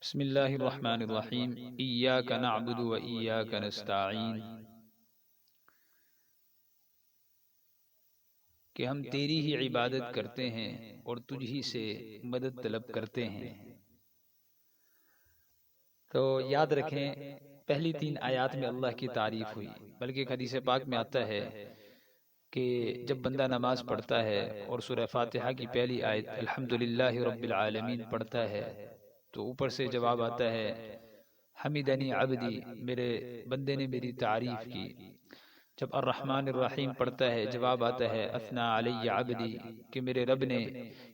بسم اللہ الرحمن الرحیم ایاک نعبد و ایاک نستعین، کہ ہم تیری ہی عبادت کرتے ہیں اور تجھ ہی سے مدد طلب کرتے ہیں۔ تو یاد رکھیں، پہلی 3 آیات میں اللہ کی تعریف ہوئی، بلکہ ایک حدیث پاک میں آتا ہے کہ جب بندہ نماز پڑھتا ہے اور سورہ فاتحہ کی پہلی آیت الحمدللہ رب العالمین پڑھتا ہے تو اوپر سے جواب آتا ہے حمیدنی عبدی، میرے بندے نے میری تعریف کی۔ جب الرحمن الرحیم پڑھتا ہے جواب آتا ہے اثنا علی عبدی، کہ میرے رب نے،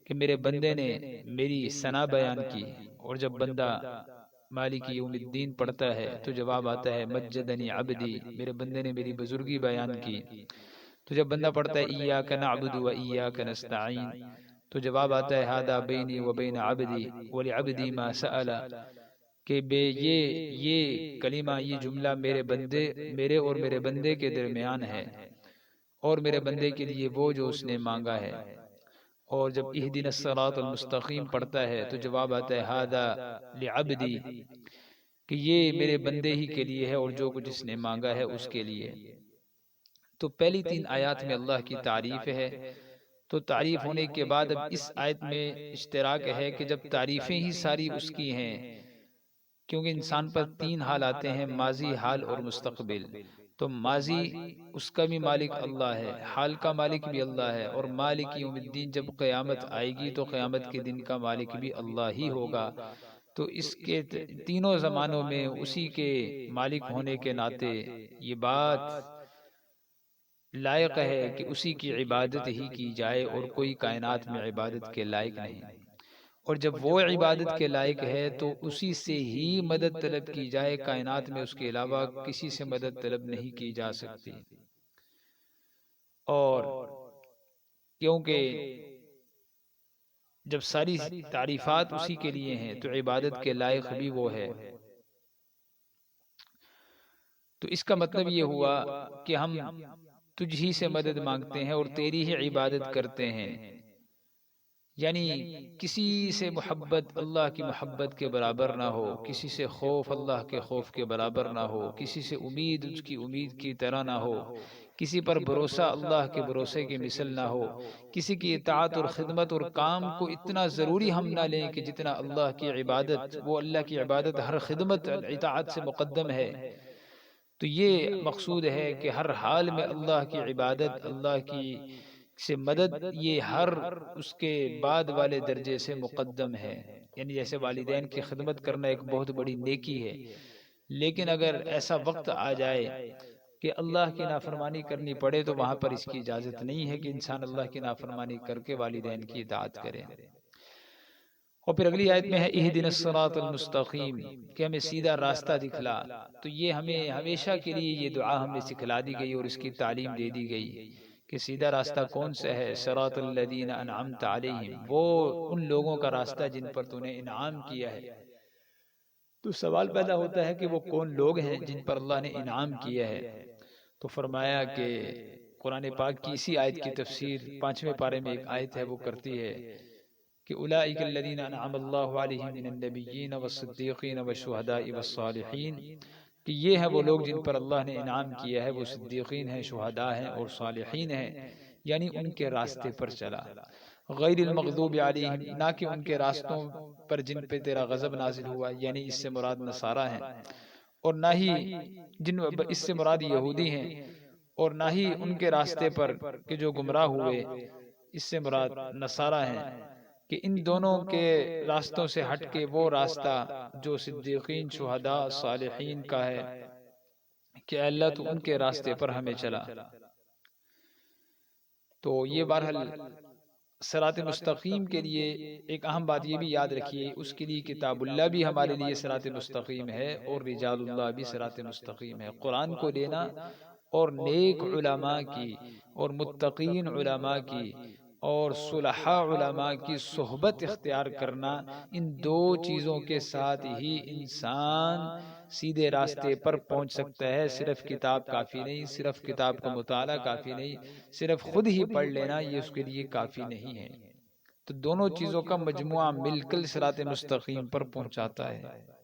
کہ میرے بندے نے میری ثنا بیان کی۔ اور جب بندہ مالک یوم الدین پڑھتا ہے تو جواب آتا ہے مجدنی عبدی، میرے بندے نے میری بزرگی بیان کی۔ تو جب بندہ پڑھتا ہے ایاک نعبد و ایاک نستعین تو جواب آتا ہے ھذا بینی و بین عبدی ولعبدی ما سأل، کہ یہ کلمہ، یہ جملہ میرے اور میرے بندے کے درمیان ہے، اور میرے بندے کے لیے وہ جو اس نے مانگا ہے۔ اور جب اہدنا الصراط المستقیم پڑھتا ہے تو جواب آتا ہے ھذا لعبدی، کہ یہ میرے بندے ہی کے لیے ہے اور جو کچھ اس نے مانگا ہے اس کے لیے۔ تو پہلی 3 آیات میں اللہ کی تعریف ہے۔ تو تعریف ہونے کے بعد اب اس آیت میں اشتراک ہے کہ جب تعریفیں ہی ساری اس کی ہیں، کیونکہ انسان پر 3 حال آتے ہیں، ماضی، حال اور مستقبل۔ تو ماضی اس کا بھی مالک اللہ ہے، حال کا مالک بھی اللہ ہے، اور مالک یوم الدین جب قیامت آئے گی تو قیامت کے دن کا مالک بھی اللہ ہی ہوگا۔ تو اس کے تینوں زمانوں میں اسی کے مالک ہونے کے ناطے یہ بات لائق ہے کہ اسی کی عبادت ہی کی جائے، اور کوئی کائنات میں عبادت کے لائق نہیں۔ اور جب وہ عبادت کے لائق ہے تو اسی سے ہی مدد طلب کی جائے، کائنات میں اس کے علاوہ کسی سے مدد طلب نہیں کی جا سکتی۔ اور کیونکہ جب ساری تعریفات اسی کے لیے ہیں تو عبادت کے لائق بھی وہ ہے۔ تو اس کا مطلب یہ ہوا کہ ہم تجھ ہی سے مدد مانگتے ہیں اور تیری ہی عبادت کرتے ہیں، یعنی کسی سے محبت اللہ کی محبت کے برابر نہ ہو، کسی سے خوف اللہ کے خوف کے برابر نہ ہو، کسی سے امید اس کی امید کی طرح نہ ہو، کسی پر بھروسہ اللہ کے بھروسے کے مثل نہ ہو، کسی کی اطاعت اور خدمت اور کام کو اتنا ضروری ہم نہ لیں کہ جتنا اللہ کی عبادت، وہ اللہ کی عبادت ہر خدمت اطاعت سے مقدم ہے۔ تو یہ مقصود ہے کہ ہر حال میں اللہ کی عبادت، اللہ کی سے مدد، یہ ہر اس کے بعد والے درجے سے مقدم ہے۔ یعنی جیسے والدین کی خدمت کرنا ایک بہت بڑی نیکی ہے، لیکن اگر ایسا وقت آ جائے کہ اللہ کی نافرمانی کرنی پڑے تو وہاں پر اس کی اجازت نہیں ہے کہ انسان اللہ کی نافرمانی کر کے والدین کی اطاعت کرے۔ اور پھر اگلی آیت میں ہے اہدنا الصراط المستقیم، کہ ہمیں سیدھا راستہ دکھلا۔ تو یہ ہمیں ہمیشہ کے لیے یہ دعا ہمیں سکھلا دی گئی اور اس کی تعلیم دے دی گئی کہ سیدھا راستہ کون سا ہے؟ صراط الذین انعمت علیہم، وہ ان لوگوں کا راستہ جن پر تو نے انعام کیا ہے۔ تو سوال پیدا ہوتا ہے کہ وہ کون لوگ ہیں جن پر اللہ نے انعام کیا ہے؟ تو فرمایا کہ قرآن پاک کی اسی آیت کی تفسیر 5ویں پارے میں ایک آیت ہے وہ کرتی ہے کہ اولئک الذین انعم اللہ علیہم من النبیین والصدیقین والشہداء والصالحین، کہ یہ ہیں وہ لوگ جن پر اللہ نے انعام کیا ہے، وہ صدیقین ہیں، شہداء ہیں اور صالحین ہیں، یعنی ان کے راستے پر چلا۔ غیر المغضوب علیہم، نہ کہ ان کے راستوں پر جن پہ تیرا غضب نازل ہوا، یعنی اس سے مراد نصارہ ہیں، اور نہ ہی اس سے مراد یہودی ہیں، اور نہ ہی ان کے راستے پر کہ جو گمراہ ہوئے، اس سے مراد نصارہ ہیں، کہ ان دونوں کے راستوں سے ہٹ کے وہ راستہ جو صدیقین، شہداء، صالحین کا ہے، کہ اللہ تو ان کے راستے پر ہمیں چلا۔ تو یہ بہرحال صراط مستقیم کے لیے ایک اہم بات یہ بھی یاد رکھیے، اس کے لیے کتاب اللہ بھی ہمارے لیے صراط مستقیم ہے، اور رجال اللہ بھی صراط مستقیم ہے۔ قرآن کو لینا اور نیک علماء کی اور متقین علماء کی اور صلحاء علماء کی صحبت اختیار کرنا، ان 2 چیزوں کے ساتھ ہی انسان سیدھے راستے پر پہنچ سکتا ہے۔ صرف کتاب کافی نہیں، صرف کتاب کا مطالعہ کافی نہیں، صرف خود ہی پڑھ لینا یہ اس کے لیے کافی نہیں ہے۔ تو دونوں چیزوں کا مجموعہ مل کر صراط مستقیم پر پہنچاتا ہے۔